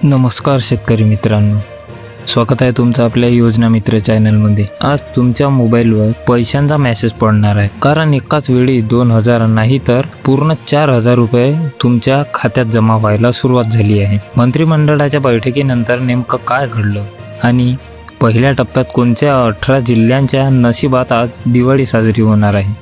नमस्कार शेतकरी मित्रांनो, स्वागत आहे तुमचं आपल्या योजना मित्र चॅनलमध्ये। आज तुमच्या मोबाईलवर पैशांचा मेसेज पडणार आहे, कारण एकाच वेळी 2000 नाही तर पूर्ण 4000 रुपये तुमच्या खात्यात जमा व्हायला सुरुवात झाली आहे। मंत्रिमंडळाच्या बैठकीनंतर नेमकं काय घडलं आणि पहिल्या टप्प्यात कोणत्या 18 जिल्ह्यांच्या नशिबात आज दिवाळी साजरी होणार आहे,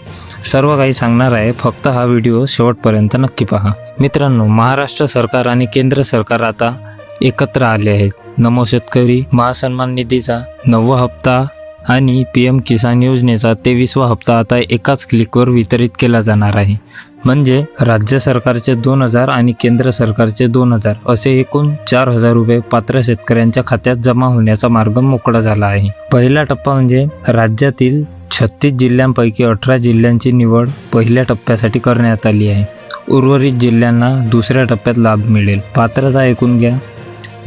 सर्व काही सांगणार आहे। फक्त हा व्हिडिओ शेवटपर्यंत नक्की पहा। मित्रांनो, महाराष्ट्र सरकार आणि केंद्र सरकार आता एकत्र आले आहेत। नमो शेतकरी महासन्मान निधीचा 9वा हप्ता आणि PM किसान योजनेचा 23वा हप्ता आता एकाच क्लिकवर वितरित केला जाणार आहे। म्हणजे राज्य सरकारचे 2000 आणि केंद्र सरकारचे 2000 असे एकूण 4000 रुपये पात्र शेतकऱ्यांच्या खात्यात जमा होण्याचा मार्ग मोकळा झाला आहे। पहिला टप्पा म्हणजे राज्यातील 36 जिल्ह्यांपैकी 18 जिल्ह्यांची निवड पहिल्या टप्प्यासाठी करण्यात आली आहे। उर्वरित जिल्ह्यांना दुसऱ्या टप्प्यात लाभ मिळेल। पात्रता ऐकून घ्या।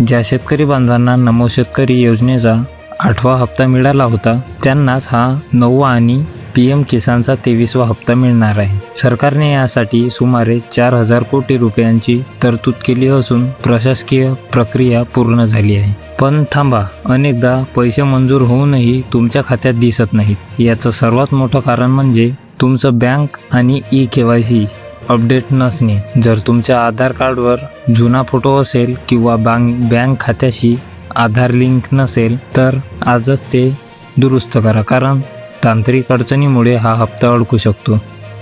ज्या शेतकरी बांधवांना नमो शेतकरी योजनेचा 8वा हप्ता मिळाला होता त्यांनाच हा 9वा आणि PM किसानचा 23वा हप्ता मिळणार आहे। सरकारने यासाठी सुमारे 4000 कोटी रुपयांची तरतूद केली असून प्रशासकीय प्रक्रिया पूर्ण झाली आहे। पण थांबा, अनेकदा पैसे मंजूर होऊनही तुमच्या खात्यात दिसत नाहीत। याचं सर्वात मोठं कारण म्हणजे तुमचं बँक आणि KYC अपडेट नसणे। जर तुमच्या आधार कार्डवर जुना फोटो असेल किंवा बँक खात्याशी आधार लिंक नसेल तर आजच ते दुरुस्त करा, कारण तांत्रिक अडचणीमुळे हा हप्ता अडकू शकतो।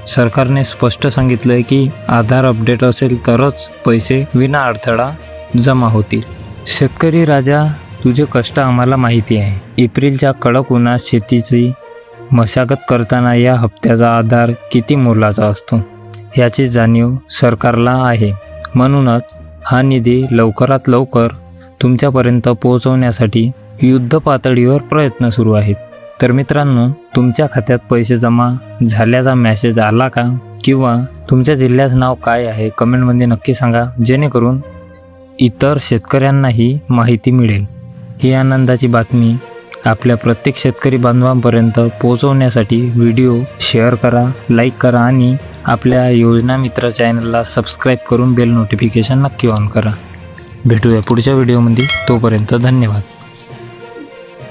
सरकारने स्पष्ट सांगितलं की आधार अपडेट असेल तरच पैसे विना अडथळा जमा होतील। शेतकरी राजा, तुझे कष्ट आम्हाला माहिती आहे। एप्रिलच्या कडक उन्हात शेतीची मशागत करताना या हप्त्याचा आधार किती मोलाचा असतो याची जाणीव सरकारला आहे। म्हणूनच हा निधी लवकरात लवकर तुमच्यापर्यंत पोहोचवण्यासाठी युद्ध पातळीवर प्रयत्न सुरू आहेत। तर मित्रांनो, तुमच्या खात्यात पैसे जमा झाल्याचा मेसेज आला का? किंवा तुमच्या जिल्ह्याचं नाव काय आहे? कमेंटमध्ये नक्की सांगा, जेणेकरून इतर शेतकऱ्यांनाही माहिती मिळेल। ही आनंदाची बातमी आपल्या प्रत्येक शेतकरी बांधवांपर्यंत पोहोचवण्यासाठी व्हिडिओ शेअर करा, लाईक करा आणि आपल्या योजना मित्र चॅनलला सबस्क्राईब करून बेल नोटिफिकेशन नक्की ऑन करा। भेटूया पुढच्या व्हिडिओमध्ये, तोपर्यंत धन्यवाद।